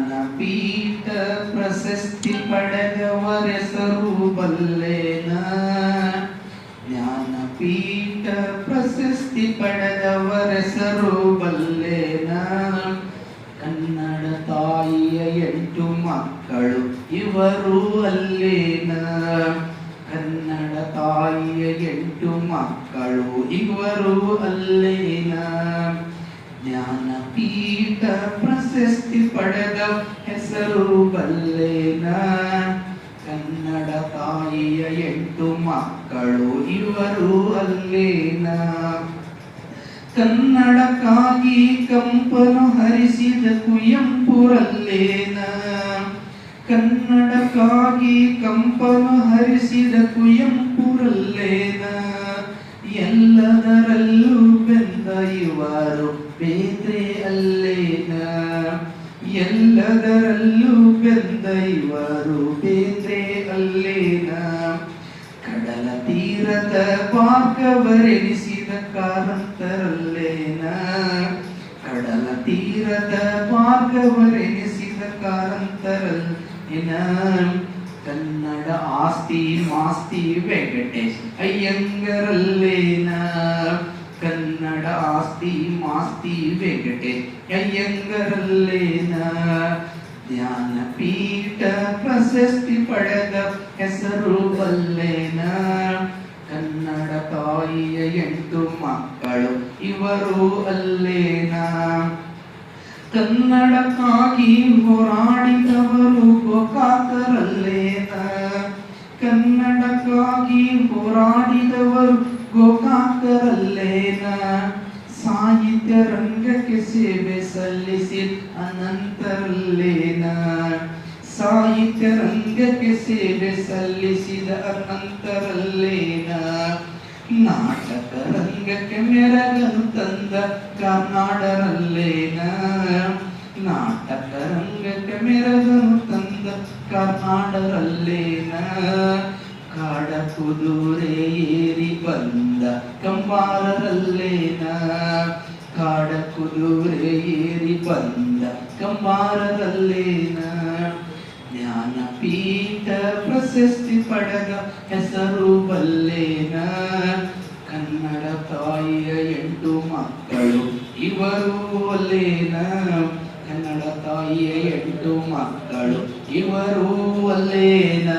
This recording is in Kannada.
ಜ್ಞಾನಪೀಠ ಪ್ರಶಸ್ತಿ ಪಡೆದವರೆಸರು ಬಲ್ಲೇನ. ಜ್ಞಾನಪೀಠ ಪ್ರಶಸ್ತಿ ಪಡೆದವರೆಸರು ಬಲ್ಲೇನ. ಕನ್ನಡ ತಾಯಿಯ 8 ಮಕ್ಕಳು ಇವರು ಅಲ್ಲೇನ. ಕನ್ನಡ ತಾಯಿಯ 8 ಮಕ್ಕಳು ಇವರು ಅಲ್ಲೇನ. ಜ್ಞಾನಪೀಠ ಪ್ರಶಸ್ತಿ ಪಡೆದ ಹೆಸರು ಬಲ್ಲೇನ. ಕನ್ನಡ ತಾಯಿಯ 8 ಮಕ್ಕಳು ಇವರು ಅಲ್ಲೇನ. ಕನ್ನಡಕ್ಕಾಗಿ ಕಂಪನು ಹರಿಸಿದ ಕುವೆಂಪುರಲ್ಲೇನ. ಕನ್ನಡಕ್ಕಾಗಿ ಕಂಪನು ಹರಿಸಿದ ಕುವೆಂಪುರಲ್ಲೇನ. ಎಲ್ಲದರಲ್ಲೂ ಬೆಂದ ಇವರು ಬೇಂದ್ರೆ ಅಲ್ಲೇನ. ಎಲ್ಲದರಲ್ಲೂ ಬೆಂದ ಇವರು ಬೇಂದ್ರೆ ಅಲ್ಲೇನ. ಕಡಲ ತೀರದ ಭಾಗವರೆನಿಸಿದ ಕಾರಂತರಲ್ಲೇನ. ಕಡಲ ತೀರದ ಭಾಗವರೆನಿಸಿದ ಕಾರಂತರಲ್ಲೇನ. ಕನ್ನಡ ಆಸ್ತಿ ಮಾಸ್ತಿ ವೆಂಕಟೇಶ್ ಅಯ್ಯಂಗರಲ್ಲೇನ. ಕನ್ನಡ ಆಸ್ತಿ ಮಾಸ್ತಿ ವೆಂಕಟೇಶ್ ಅಯ್ಯಂಗರಲ್ಲೇನ. ಜ್ಞಾನಪೀಠ ಪ್ರಶಸ್ತಿ ಪಡೆದ ಹೆಸರು ಬಲ್ಲೇನ. ಕನ್ನಡ ತಾಯಿಯ 8 ಮಕ್ಕಳು ಇವರು ಅಲ್ಲೇನ. ಕನ್ನಡಕ್ಕಾಗಿ ಹೋರಾಡಿದವರು ಗೋಕಾಕರಲ್ಲೇನ. ಕನ್ನಡಕ್ಕಾಗಿ ಹೋರಾಡಿದವರು ಗೋಕಾಕರಲ್ಲೇನ. ಸಾಹಿತ್ಯ ರಂಗಕ್ಕೆ ಸೇವೆ ಸಲ್ಲಿಸಿದ ಅನಂತರಲ್ಲೇನ. ಸಾಹಿತ್ಯ ರಂಗಕ್ಕೆ ಸೇವೆ ಸಲ್ಲಿಸಿದ ಅನಂತರಲ್ಲೇನ. ನಾಟಕ ರಂಗಕ್ಕೆ ಮೆರಗನು ತಂದ ಕರ್ನಾಡರಲ್ಲೇನ. ನಾಟಕ ರಂಗಕ್ಕೆ ಮೆರಗನು ತಂದ ಕರ್ನಾಡರಲ್ಲೇನ. ಕಾಡ ಕುದುರೆ ಏರಿ ಬಂದ ಕಂಬಾರರಲ್ಲೇನ. ಕಾಡ ಕುದುರೆ ಏರಿ ಬಂದ ಕಂಬಾರರಲ್ಲೇನ. ಜ್ಞಾನಪೀಠ ಪ್ರಶಸ್ತಿ ಪಡೆದ ಹೆಸರು ಬಲ್ಲೇನ. ಕನ್ನಡ ತಾಯಿಯ 8 ಮಕ್ಕಳು ಇವರು ಅಲ್ಲೇನ. ಕನ್ನಡ ತಾಯಿಯ 8 ಮಕ್ಕಳು ಇವರು ಅಲ್ಲೇನ.